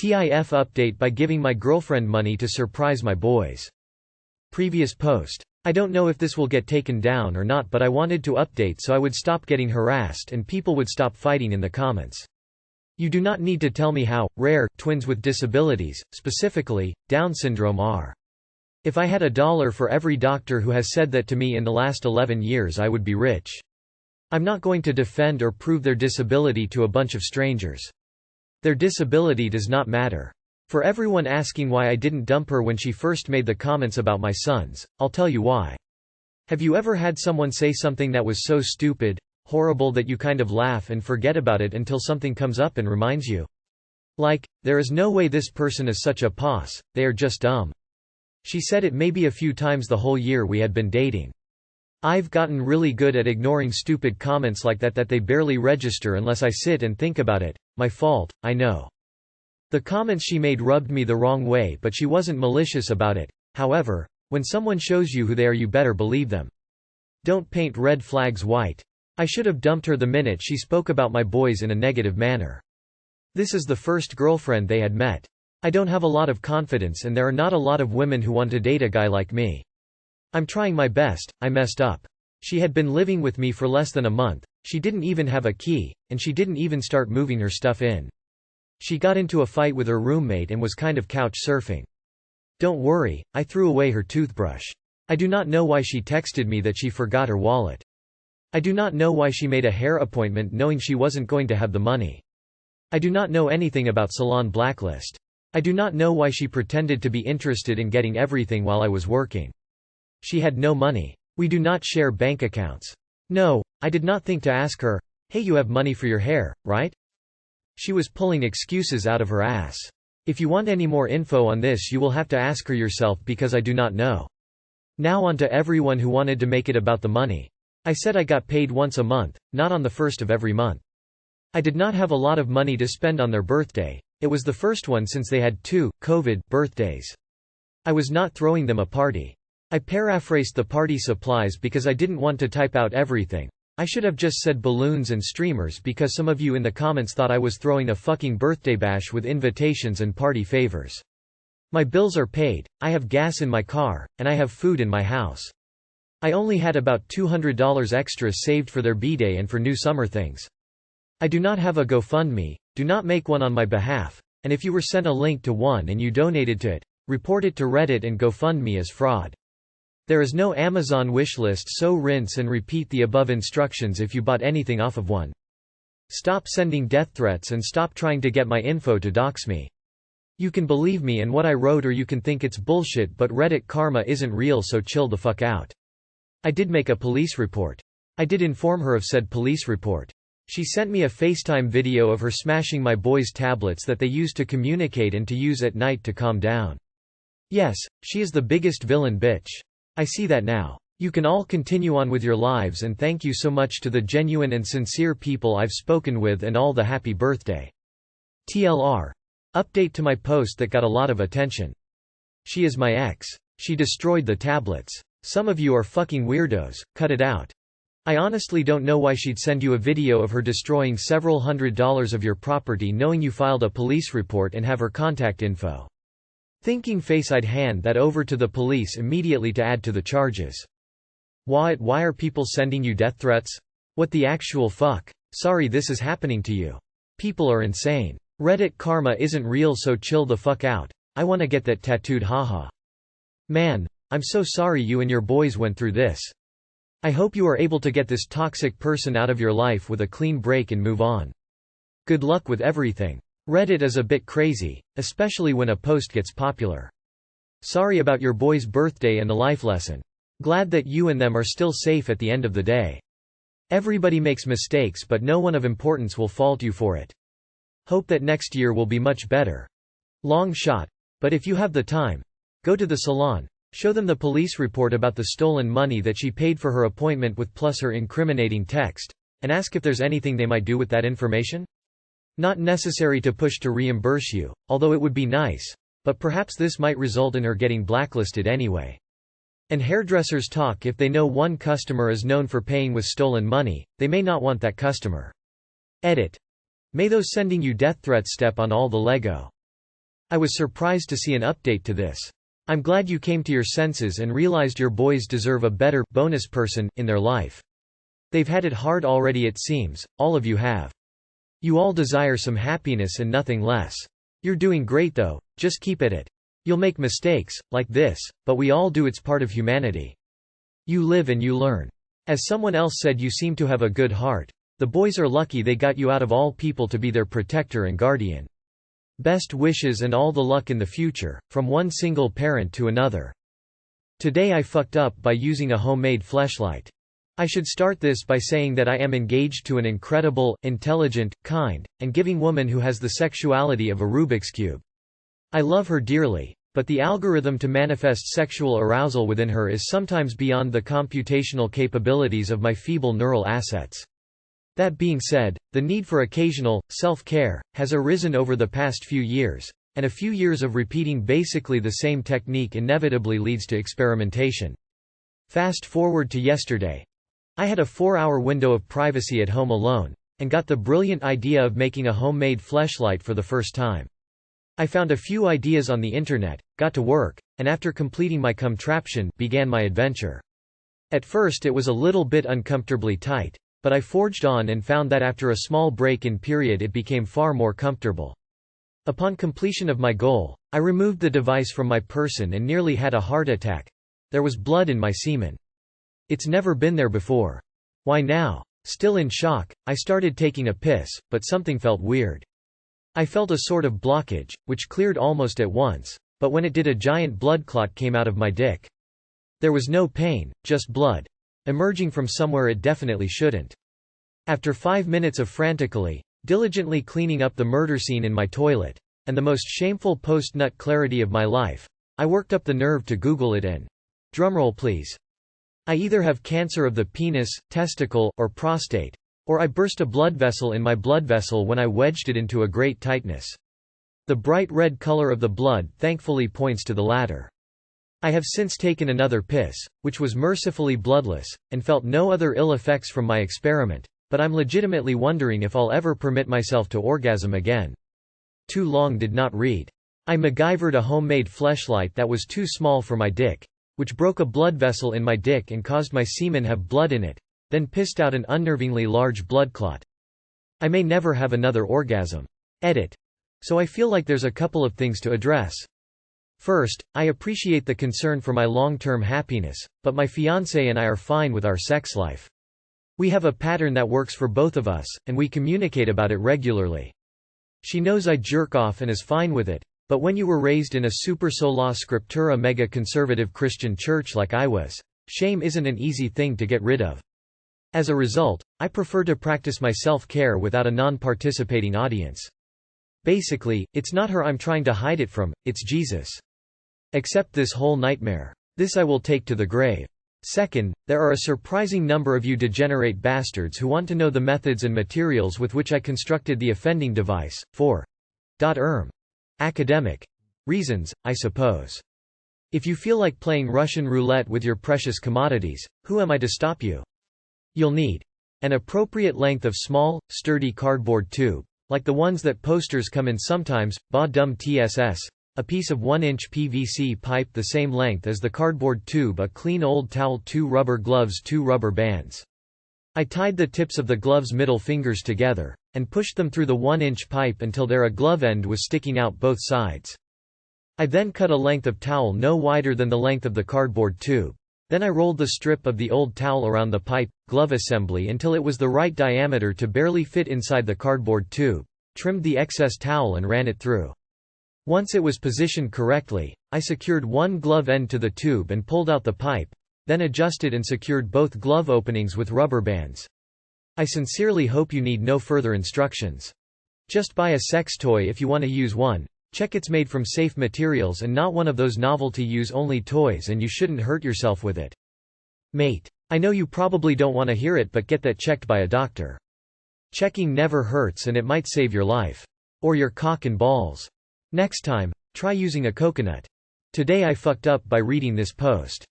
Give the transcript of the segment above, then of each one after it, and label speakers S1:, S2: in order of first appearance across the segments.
S1: TIFUpdate by giving my girlfriend money to surprise my boys. Previous post. I don't know if this will get taken down or not, but I wanted to update so I would stop getting harassed and people would stop fighting in the comments. You do not need to tell me how rare twins with disabilities, specifically Down syndrome, are. If I had $1 for every doctor who has said that to me in the last 11 years, I would be rich. I'm not going to defend or prove their disability to a bunch of strangers. Their disability does not matter. For everyone asking why I didn't dump her when she first made the comments about my sons, I'll tell you why. Have you ever had someone say something that was so stupid, horrible that you kind of laugh and forget about it until something comes up and reminds you? Like, there is no way this person is such a poss, they are just dumb. She said it maybe a few times the whole year we had been dating. I've gotten really good at ignoring stupid comments like that they barely register unless I sit and think about it. My fault, I know. The comments she made rubbed me the wrong way, but she wasn't malicious about it. However, when someone shows you who they are, you better believe them. Don't paint red flags white. I should have dumped her the minute she spoke about my boys in a negative manner. This is the first girlfriend they had met. I don't have a lot of confidence and there are not a lot of women who want to date a guy like me. I'm trying my best, I messed up. She had been living with me for less than a month, she didn't even have a key, and she didn't even start moving her stuff in. She got into a fight with her roommate and was kind of couch surfing. Don't worry, I threw away her toothbrush. I do not know why she texted me that she forgot her wallet. I do not know why she made a hair appointment knowing she wasn't going to have the money. I do not know anything about Salon Blacklist. I do not know why she pretended to be interested in getting everything while I was working. She had no money. We do not share bank accounts. No, I did not think to ask her, hey, you have money for your hair, right? She was pulling excuses out of her ass. If you want any more info on this, you will have to ask her yourself because I do not know. Now on to everyone who wanted to make it about the money. I said I got paid once a month, not on the first of every month. I did not have a lot of money to spend on their birthday. It was the first one since they had 2 COVID birthdays. I was not throwing them a party. I paraphrased the party supplies because I didn't want to type out everything. I should have just said balloons and streamers because some of you in the comments thought I was throwing a fucking birthday bash with invitations and party favors. My bills are paid, I have gas in my car, and I have food in my house. I only had about $200 extra saved for their b-day and for new summer things. I do not have a GoFundMe, do not make one on my behalf, and if you were sent a link to one and you donated to it, report it to Reddit and GoFundMe as fraud. There is no Amazon wishlist, so rinse and repeat the above instructions if you bought anything off of one. Stop sending death threats and stop trying to get my info to dox me. You can believe me and what I wrote or you can think it's bullshit, but Reddit karma isn't real, so chill the fuck out. I did make a police report. I did inform her of said police report. She sent me a FaceTime video of her smashing my boys' tablets that they use to communicate and to use at night to calm down. Yes, she is the biggest villain bitch. I see that now. You can all continue on with your lives, and thank you so much to the genuine and sincere people I've spoken with and all the happy birthday. TLR. Update to my post that got a lot of attention. She is my ex. She destroyed the tablets. Some of you are fucking weirdos, cut it out. I honestly don't know why she'd send you a video of her destroying several $100s of your property knowing you filed a police report and have her contact info. Thinking face I'd hand that over to the police immediately to add to the charges. Why are people sending you death threats? What the actual fuck? Sorry this is happening to you. People are insane. Reddit karma isn't real, so chill the fuck out. I wanna get that tattooed, haha. Man, I'm so sorry you and your boys went through this. I hope you are able to get this toxic person out of your life with a clean break and move on. Good luck with everything. Reddit is a bit crazy, especially when a post gets popular. Sorry about your boy's birthday and the life lesson. Glad that you and them are still safe at the end of the day. Everybody makes mistakes, but no one of importance will fault you for it. Hope that next year will be much better. Long shot. But if you have the time, go to the salon, show them the police report about the stolen money that she paid for her appointment with plus her incriminating text, and ask if there's anything they might do with that information. Not necessary to push to reimburse you, although it would be nice, but perhaps this might result in her getting blacklisted anyway. And hairdressers talk: if they know one customer is known for paying with stolen money, they may not want that customer. Edit. May those sending you death threats step on all the Lego. I was surprised to see an update to this. I'm glad you came to your senses and realized your boys deserve a better bonus person in their life. They've had it hard already, it seems, all of you have. You all desire some happiness and nothing less. You're doing great though, just keep at it. You'll make mistakes, like this, but we all do, it's part of humanity. You live and you learn. As someone else said, you seem to have a good heart. The boys are lucky they got you out of all people to be their protector and guardian. Best wishes and all the luck in the future, from one single parent to another. Today I fucked up by using a homemade fleshlight. I should start this by saying that I am engaged to an incredible, intelligent, kind, and giving woman who has the sexuality of a Rubik's Cube. I love her dearly, but the algorithm to manifest sexual arousal within her is sometimes beyond the computational capabilities of my feeble neural assets. That being said, the need for occasional self-care has arisen over the past few years, and a few years of repeating basically the same technique inevitably leads to experimentation. Fast forward to yesterday. I had a 4-hour window of privacy at home alone, and got the brilliant idea of making a homemade fleshlight for the first time. I found a few ideas on the internet, got to work, and after completing my contraption, began my adventure. At first it was a little bit uncomfortably tight, but I forged on and found that after a small break-in period it became far more comfortable. Upon completion of my goal, I removed the device from my person and nearly had a heart attack. There was blood in my semen. It's never been there before. Why now? Still in shock, I started taking a piss, but something felt weird. I felt a sort of blockage, which cleared almost at once, but when it did, a giant blood clot came out of my dick. There was no pain, just blood. Emerging from somewhere it definitely shouldn't. After 5 minutes of diligently cleaning up the murder scene in my toilet, and the most shameful post-nut clarity of my life, I worked up the nerve to Google it and… drumroll please. I either have cancer of the penis, testicle, or prostate, or I burst a blood vessel in my blood vessel when I wedged it into a great tightness. The bright red color of the blood thankfully points to the latter. I have since taken another piss, which was mercifully bloodless, and felt no other ill effects from my experiment, but I'm legitimately wondering if I'll ever permit myself to orgasm again. Too long did not read. I MacGyvered a homemade fleshlight that was too small for my dick, which broke a blood vessel in my dick and caused my semen have blood in it, then pissed out an unnervingly large blood clot. I may never have another orgasm. Edit. So I feel like there's a couple of things to address. First, I appreciate the concern for my long-term happiness, but my fiancé and I are fine with our sex life. We have a pattern that works for both of us, and we communicate about it regularly. She knows I jerk off and is fine with it, but when you were raised in a super sola scriptura mega conservative Christian church like I was, shame isn't an easy thing to get rid of. As a result, I prefer to practice my self-care without a non-participating audience. Basically, it's not her I'm trying to hide it from, it's Jesus. Accept this whole nightmare. This I will take to the grave. Second, there are a surprising number of you degenerate bastards who want to know the methods and materials with which I constructed the offending device, for academic reasons, I suppose. If you feel like playing Russian roulette with your precious commodities, who am I to stop you? You'll need an appropriate length of small, sturdy cardboard tube, like the ones that posters come in sometimes, ba-dum tss, a piece of 1-inch PVC pipe the same length as the cardboard tube, a clean old towel, 2 rubber gloves, 2 rubber bands. I tied the tips of the gloves' middle fingers together, and pushed them through the 1-inch pipe until a glove end was sticking out both sides. I then cut a length of towel no wider than the length of the cardboard tube. Then I rolled the strip of the old towel around the pipe, glove assembly until it was the right diameter to barely fit inside the cardboard tube, trimmed the excess towel and ran it through. Once it was positioned correctly, I secured one glove end to the tube and pulled out the pipe, then adjusted and secured both glove openings with rubber bands. I sincerely hope you need no further instructions. Just buy a sex toy if you want to use one, check it's made from safe materials and not one of those novelty use-only toys, and you shouldn't hurt yourself with it. Mate. I know you probably don't want to hear it, but get that checked by a doctor. Checking never hurts and it might save your life. Or your cock and balls. Next time, try using a coconut. Today I fucked up by reading this post.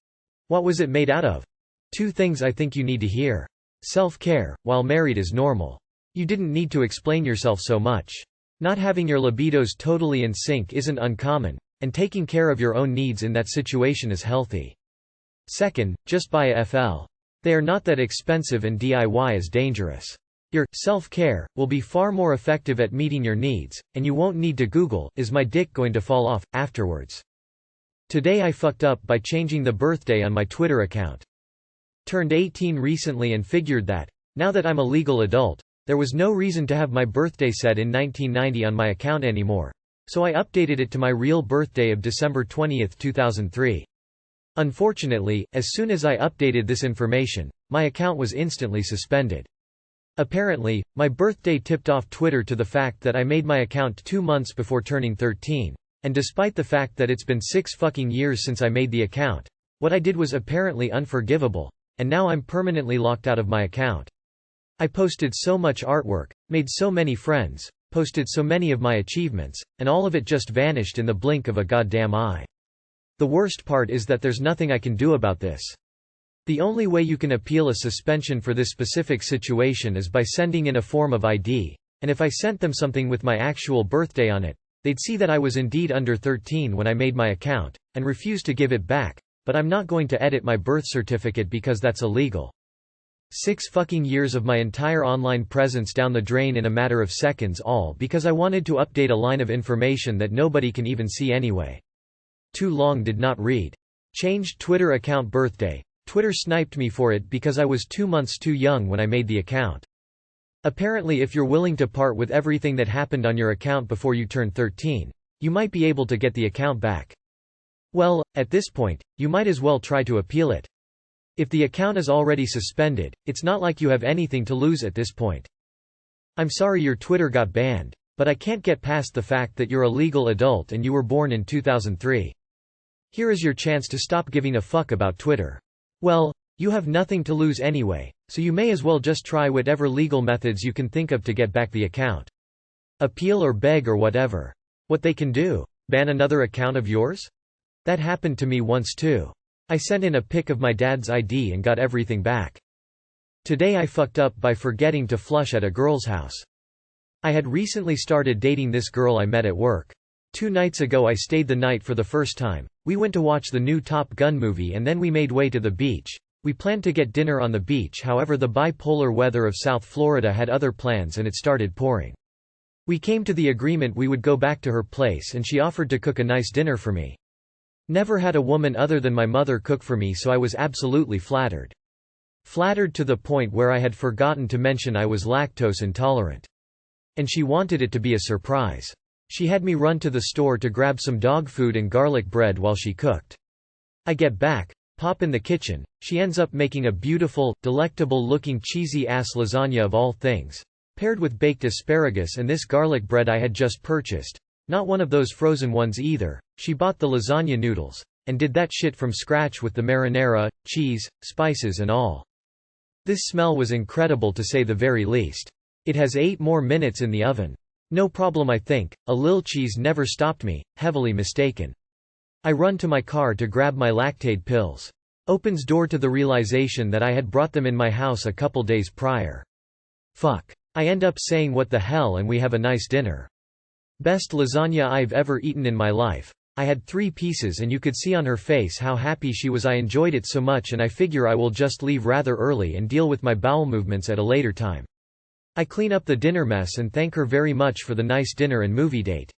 S1: What was it made out of? 2 things I think you need to hear. Self-care, while married, is normal. You didn't need to explain yourself so much. Not having your libidos totally in sync isn't uncommon, and taking care of your own needs in that situation is healthy. Second, just buy a FL. They are not that expensive and DIY is dangerous. Your self-care will be far more effective at meeting your needs, and you won't need to Google, "Is my dick going to fall off?" afterwards. Today I fucked up by changing the birthday on my Twitter account. Turned 18 recently and figured that, now that I'm a legal adult, there was no reason to have my birthday set in 1990 on my account anymore. So I updated it to my real birthday of December 20, 2003. Unfortunately, as soon as I updated this information, my account was instantly suspended. Apparently, my birthday tipped off Twitter to the fact that I made my account 2 months before turning 13, and despite the fact that it's been 6 fucking years since I made the account, what I did was apparently unforgivable, and now I'm permanently locked out of my account. I posted so much artwork, made so many friends, posted so many of my achievements, and all of it just vanished in the blink of a goddamn eye. The worst part is that there's nothing I can do about this. The only way you can appeal a suspension for this specific situation is by sending in a form of ID, and if I sent them something with my actual birthday on it, they'd see that I was indeed under 13 when I made my account, and refuse to give it back, but I'm not going to edit my birth certificate because that's illegal. 6 fucking years of my entire online presence down the drain in a matter of seconds, all because I wanted to update a line of information that nobody can even see anyway. Too long did not read. Changed Twitter account birthday. Twitter sniped me for it because I was 2 months too young when I made the account. Apparently if you're willing to part with everything that happened on your account before you turn 13, you might be able to get the account back. Well, at this point, you might as well try to appeal it. If the account is already suspended, it's not like you have anything to lose at this point. I'm sorry your Twitter got banned, but I can't get past the fact that you're a legal adult and you were born in 2003. Here is your chance to stop giving a fuck about Twitter. Well, you have nothing to lose anyway, so you may as well just try whatever legal methods you can think of to get back the account. Appeal or beg or whatever. What they can do? Ban another account of yours? That happened to me once too. I sent in a pic of my dad's ID and got everything back. Today I fucked up by forgetting to flush at a girl's house. I had recently started dating this girl I met at work. 2 nights ago I stayed the night for the first time. We went to watch the new Top Gun movie and then we made way to the beach. We planned to get dinner on the beach, however the bipolar weather of South Florida had other plans and it started pouring. We came to the agreement we would go back to her place and she offered to cook a nice dinner for me. Never had a woman other than my mother cook for me, so I was absolutely flattered. Flattered to the point where I had forgotten to mention I was lactose intolerant. And she wanted it to be a surprise. She had me run to the store to grab some dog food and garlic bread while she cooked. I get back, pop in the kitchen, she ends up making a beautiful, delectable-looking cheesy-ass lasagna of all things, paired with baked asparagus and this garlic bread I had just purchased. Not one of those frozen ones either. She bought the lasagna noodles, and did that shit from scratch with the marinara, cheese, spices and all. This smell was incredible to say the very least. It has 8 more minutes in the oven. No problem I think, a lil cheese never stopped me, heavily mistaken. I run to my car to grab my Lactaid pills. Opens door to the realization that I had brought them in my house a couple days prior. Fuck. I end up saying what the hell and we have a nice dinner. Best lasagna I've ever eaten in my life. I had 3 pieces and you could see on her face how happy she was. I enjoyed it so much and I figure I will just leave rather early and deal with my bowel movements at a later time. I clean up the dinner mess and thank her very much for the nice dinner and movie date.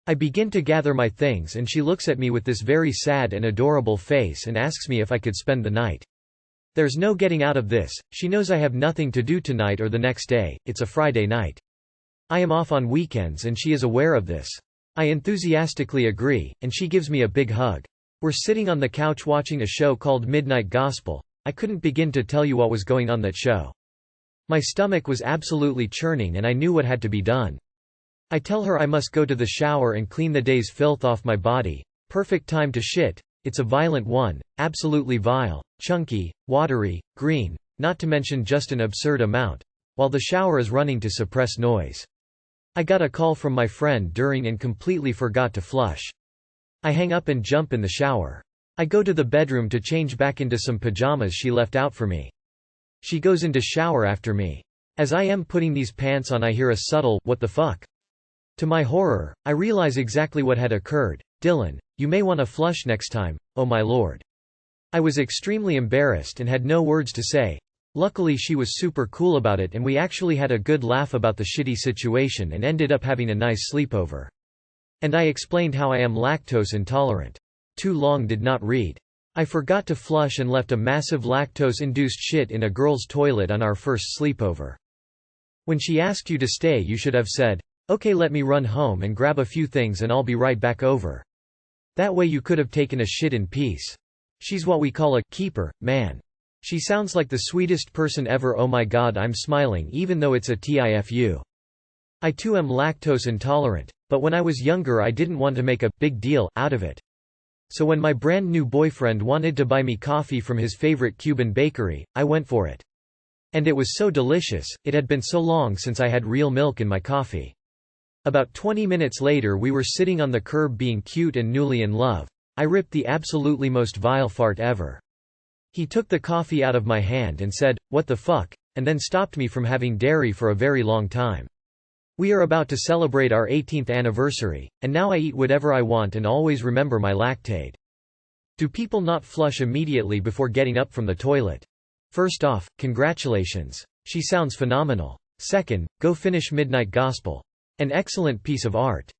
S1: I begin to gather my things and she looks at me with this very sad and adorable face and asks me if I could spend the night. There's no getting out of this. She knows I have nothing to do tonight or the next day. It's a Friday night. I am off on weekends and she is aware of this. I enthusiastically agree, and she gives me a big hug. We're sitting on the couch watching a show called Midnight Gospel. I couldn't begin to tell you what was going on that show. My stomach was absolutely churning and I knew what had to be done. I tell her I must go to the shower and clean the day's filth off my body. Perfect time to shit. It's a violent one, absolutely vile, chunky, watery, green, not to mention just an absurd amount, while the shower is running to suppress noise. I got a call from my friend during and completely forgot to flush. I hang up and jump in the shower. I go to the bedroom to change back into some pajamas she left out for me. She goes into shower after me. As I am putting these pants on I hear a subtle, "What the fuck?" To my horror, I realize exactly what had occurred. Dylan, you may want to flush next time, oh my lord. I was extremely embarrassed and had no words to say. Luckily she was super cool about it and we actually had a good laugh about the shitty situation and ended up having a nice sleepover. And I explained how I am lactose intolerant. Too long did not read. I forgot to flush and left a massive lactose-induced shit in a girl's toilet on our first sleepover. When she asked you to stay you should have said, okay, let me run home and grab a few things and I'll be right back over. That way you could have taken a shit in peace. She's what we call a keeper, man. She sounds like the sweetest person ever. Oh my god, I'm smiling even though it's a TIFU. I too am lactose intolerant, but when I was younger I didn't want to make a big deal out of it. So when my brand new boyfriend wanted to buy me coffee from his favorite Cuban bakery, I went for it. And it was so delicious, it had been so long since I had real milk in my coffee. About 20 minutes later we were sitting on the curb being cute and newly in love. I ripped the absolutely most vile fart ever. He took the coffee out of my hand and said, "What the fuck?" and then stopped me from having dairy for a very long time. We are about to celebrate our 18th anniversary, and now I eat whatever I want and always remember my lactate. Do people not flush immediately before getting up from the toilet? First off, congratulations. She sounds phenomenal. Second, go finish Midnight Gospel. An excellent piece of art.